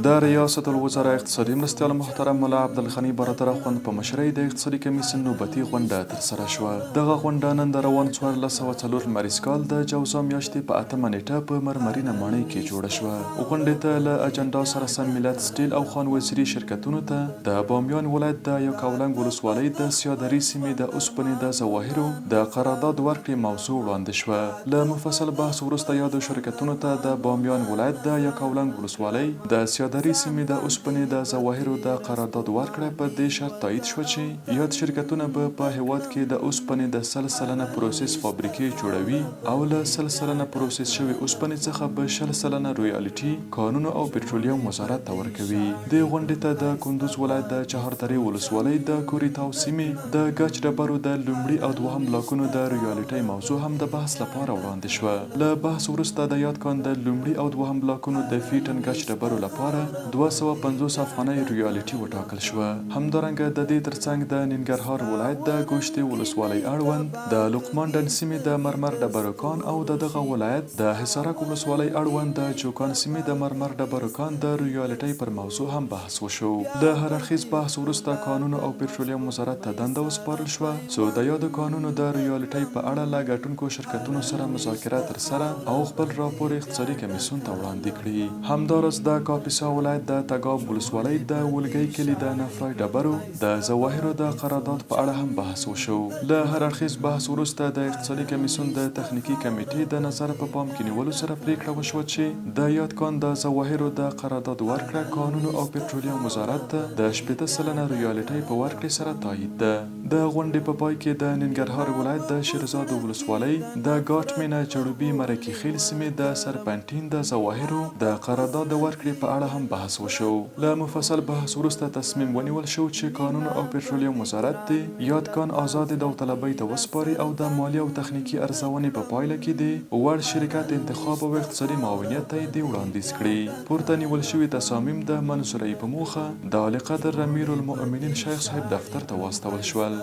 د ریاست الوزراء اقتصادي مرستیال محترم عبدالغني برادر اخوند په مشرۍ د اقتصادي کمېسیون نوبتي غونډه ترسره شوه. دغه غونډه نن د روان 1404 لمریز کال د جوزا میاشتې په اتمه نېټه په مرمرینه ماڼۍ کې جوړه شوه. غونډې ته له اجنډا سره سم ملت سټیل او اخوند وزیري شرکتونو ته د بامیان ولایت د یکاولنګ ولسوالۍ د سیاه سیمې د اوسپنې د ظواهرو د قرارداد ورکړې موضوع وړاندې شوه. له مفصل بحث وروسته یادو شرکتونو ته د بامیان ولایت د یکاولنګ ولسوالۍ د سیاه سیمې د اوسپنې د ظواهرو د قرارداد ورکړه په دې شرط تایید شوه چې یاد شرکتونه به په هیواد کې د اوسپنې د 100 سلنه پروسس فابریکې جوړوي او له 100 سلنه پروسس شوي اوسپنې څخه به 100 سلنه رویالټي کانونو او پټرولیم وزارت ته ورکوي. د غونډې ته د کندوز ولایت د چهاردرې ولسوالۍ د کوریتاو سیمې د ګچ ډبرو د لومړي او دوهم بلاکونو د رویالټۍ موضوع هم د بحث لپاره وړاندې شوه. له بحث وروسته د یاد کان د لومړي او دوهم بلاکونو د فیټن ګچ ډبرو لپاره 250 افغانۍ رویالټي وټاکل شوه. همدارنګه د دې ترڅنګ د ننګرهار ولایت د ګوشتې ولسوالۍ اړوند د لقمان ډنډ سیمې د مرمر ډبرو کان او د دغه ولایت د حصارک ولسوالۍ اړوند د چوکان سیمې د مرمر ډبرو کان د رویالټۍ پر موضوع هم بحث وشو. د هر اړخیز بحث وروسته کانونو او پټرولیم وزارت ته دنده وسپارل شوه څو د یادو کانونو د رویالټۍ په اړه له ګټونکو شرکتونو سره مذاکره ترسره او خپل راپور اقتصادي کمېسیون ته وړاندې کړي. همداراز د کاپیسا ولایت د تګاب ولسوالۍ د ولګۍ کلي د نفرای ډبرو د ظواهرو د قرارداد په اړه هم بحث وشو. له هر اړخیز بحث وروسته د اقتصادي کمېسیون د تخنیکي کمیټې د نظر په پام کې نیولو سره پریکړه وشوه چې د یاد کان د ظواهرو د قرارداد ورکړه کانونو او پټرولیم وزارت ته د 80 سلنه رویالټۍ په ورکړې سره تایید ده. د غونډې په پای کې د ننګرهار ولایت د شیرزاد ولسوالۍ د ګاټ مینه جړوبي مرکې خیل سیمې د سرپنټین د ظواهرو د قرارداد د ورکړې په اړه هم بحث وشو. له مفصل بحث وروسته تصمیم ونیول شو چې قانون او پټرولیم وزارت د یاد کان آزاد داوطلبۍ ته وسپاري او د مالی او تخنیکي ارزونې په پایله کې د وړ شرکت انتخاب او اقتصادي معاونیت ته یې وړاندیز کړي. پورته نیول شوي تصامیم د منظورۍ په موخه د اعلی قدر امیر المؤمنین شیخ صاحب دفتر ته واستول شول.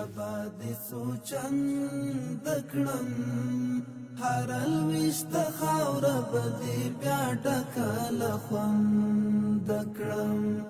هر الوشت خاوره بدی بیا ډکه له خوند کړم.